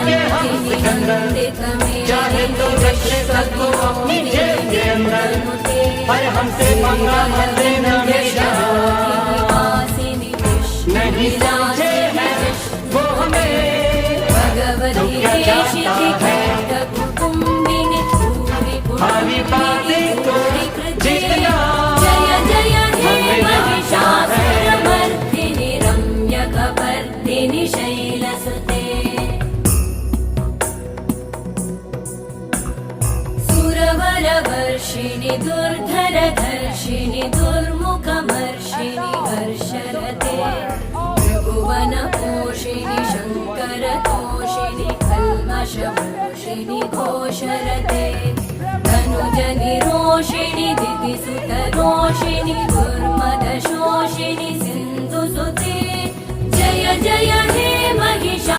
ये हम सिकंदर, चाहे तो रख ले सबको अपनी जेब के अंदर, पर हमसे पंगा मत लेना मेरा, नहीं समझे हैं वो हमें, तो क्या चाहता है हमारी बातें को जीतना, जय जय हे महिषासुरमर्दिनि रम्यकपर्दिनि शैलसुते, सुरवरवर्षिणि दुर्धरधर्षिणि दुर्मुखमर्षिणि हर्षरते, त्रिभुवनपोषिणि शङ्करतोषिणि कल्मषमोषिणि घोषरते, धनुजनिरोषिणि दितिसुतरोषिणि दुर्मदशोषिणि सिन्धुसुते, जय जय हे महिषा।